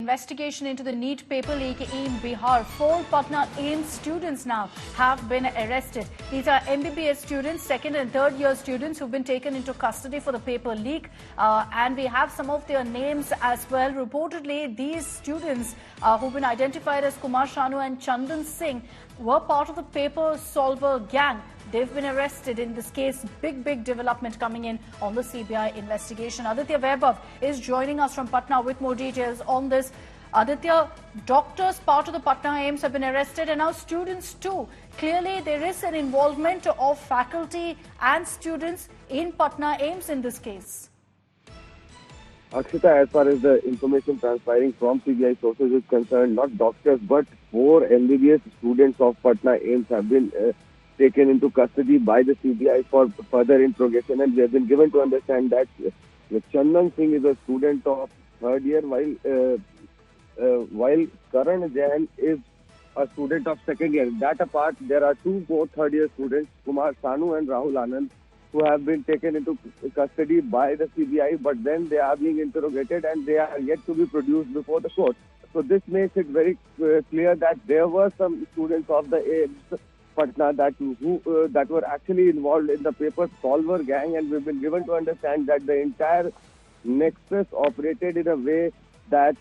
investigation into the NEET paper leak in Bihar. 4 Patna AIIMS students now have been arrested. These are MBBS students, second and third year students who've been taken into custody for the paper leak. And we have some of their names as well. Reportedly, these students who've been identified as Kumar Shanu and Chandan Singh were part of the paper solver gang. They've been arrested in this case. Big development coming in on the CBI investigation. Aditya Vaibhav is joining us from Patna with more details on this. Aditya, doctors part of the Patna AIIMS have been arrested and now students too. Clearly there is an involvement of faculty and students in Patna AIIMS in this case. Akshita, as far as the information transpiring from CBI sources is concerned, not doctors but 4 MBBS students of Patna AIIMS have been taken into custody by the CBI for further interrogation, and they have been given to understand that Chandan Singh is a student of third year, while Karan Jain is a student of second year. That apart, there are 2 more third year students, Kumar Shanu and Rahul Anand, who have been taken into custody by the CBI, but then they are being interrogated and they are yet to be produced before the court. So this makes it very clear that there were some students of the AIIMS Patna that were actually involved in the paper solver gang, and we've been given to understand that the entire nexus operated in a way that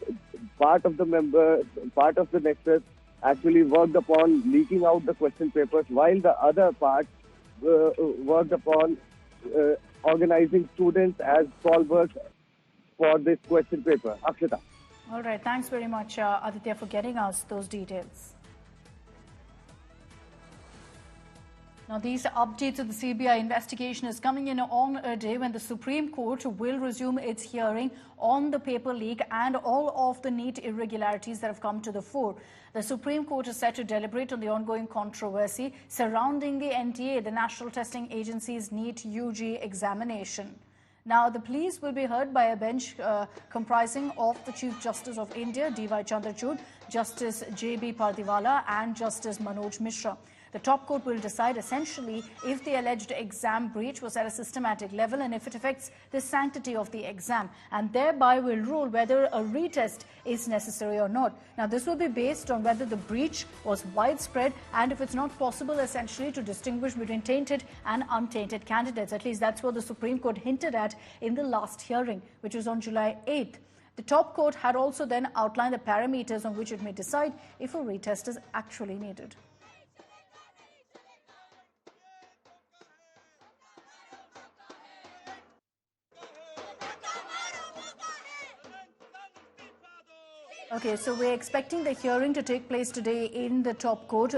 part of the nexus actually worked upon leaking out the question papers, while the other part worked upon organizing students as solvers for this question paper. Akshita. All right, thanks very much, Aditya, for getting us those details. Now, these updates of the CBI investigation is coming in on a day when the Supreme Court will resume its hearing on the paper leak and all of the NEET irregularities that have come to the fore. The Supreme Court is set to deliberate on the ongoing controversy surrounding the NTA, the National Testing Agency's NEET-UG examination. Now, the pleas will be heard by a bench comprising of the Chief Justice of India, D.Y. Chandrachud, Justice J.B. Pardiwala and Justice Manoj Mishra. The top court will decide essentially if the alleged exam breach was at a systematic level and if it affects the sanctity of the exam, and thereby will rule whether a retest is necessary or not. Now, this will be based on whether the breach was widespread and if it's not possible essentially to distinguish between tainted and untainted candidates. At least that's what the Supreme Court hinted at in the last hearing, which was on July 8th. The top court had also then outlined the parameters on which it may decide if a retest is actually needed. Okay, so we're expecting the hearing to take place today in the top court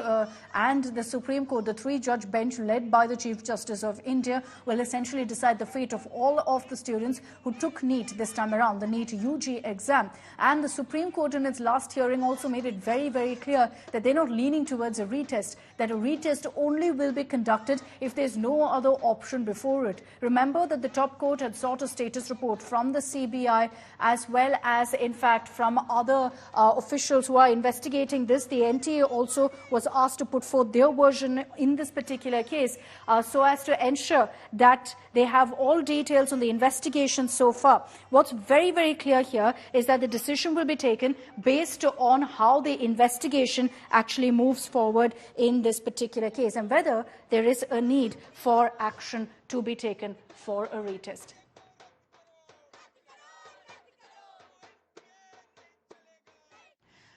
and the Supreme Court. The 3-judge bench led by the Chief Justice of India will essentially decide the fate of all of the students who took NEET this time around, the NEET-UG exam. And the Supreme Court in its last hearing also made it very clear that they're not leaning towards a retest, that a retest only will be conducted if there's no other option before it. Remember that the top court had sought a status report from the CBI as well as, in fact, from other officials who are investigating this. The NTA also was asked to put forth their version in this particular case so as to ensure that they have all details on the investigation so far. What's very clear here is that the decision will be taken based on how the investigation actually moves forward in this particular case and whether there is a need for action to be taken for a retest.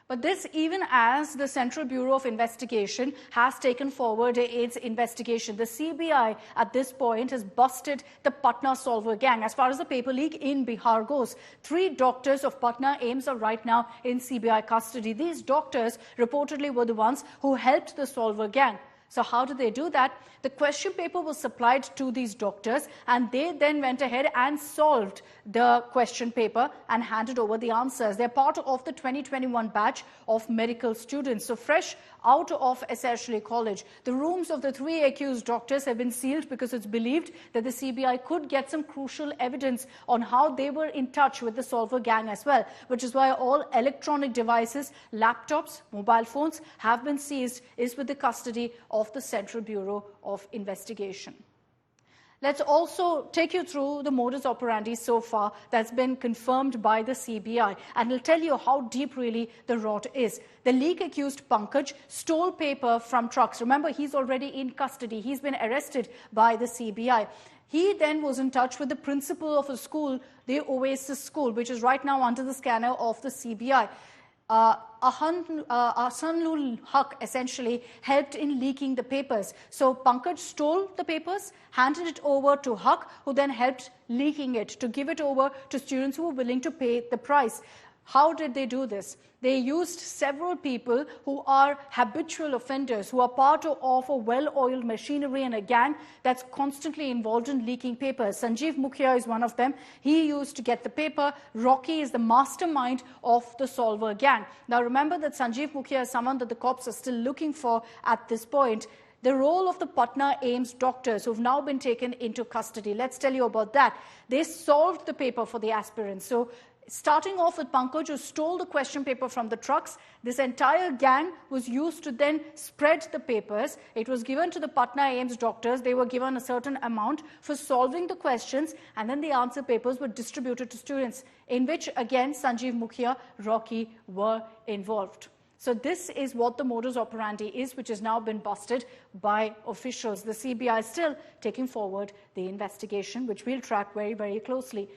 But this even as the Central Bureau of Investigation has taken forward its investigation. The CBI at this point has busted the Patna solver gang. As far as the paper leak in Bihar goes, 3 doctors of Patna AIIMS are right now in CBI custody. These doctors reportedly were the ones who helped the solver gang. So how did they do that? The question paper was supplied to these doctors and they then went ahead and solved the question paper and handed over the answers. They're part of the 2021 batch of medical students. So fresh out of essentially college, the rooms of the 3 accused doctors have been sealed because it's believed that the CBI could get some crucial evidence on how they were in touch with the solver gang as well, which is why all electronic devices, laptops, mobile phones have been seized, is with the custody of the Central Bureau of Investigation. Let's also take you through the modus operandi so far that's been confirmed by the CBI, and it'll tell you how deep really the rot is. The leak accused Pankaj stole paper from trucks. Remember, he's already in custody. He's been arrested by the CBI. He then was in touch with the principal of a school, the Oasis School, which is right now under the scanner of the CBI. Ahsanul Haq essentially helped in leaking the papers. So Pankaj stole the papers, handed it over to Haq, who then helped leaking it to give it over to students who were willing to pay the price. How did they do this? They used several people who are habitual offenders, who are part of a well-oiled machinery and a gang that's constantly involved in leaking papers. Sanjeev Mukhya is one of them. He used to get the paper. Rocky is the mastermind of the solver gang. Now remember that Sanjeev Mukhya is someone that the cops are still looking for at this point. The role of the Patna AIIMS doctors who've now been taken into custody. Let's tell you about that. They solved the paper for the aspirants. So starting off with Pankaj, who stole the question paper from the trucks, this entire gang was used to then spread the papers. It was given to the Patna AIIMS doctors. They were given a certain amount for solving the questions, and then the answer papers were distributed to students, in which, again, Sanjeev Mukhya, Rocky were involved. So this is what the modus operandi is, which has now been busted by officials. The CBI is still taking forward the investigation, which we'll track very, very closely.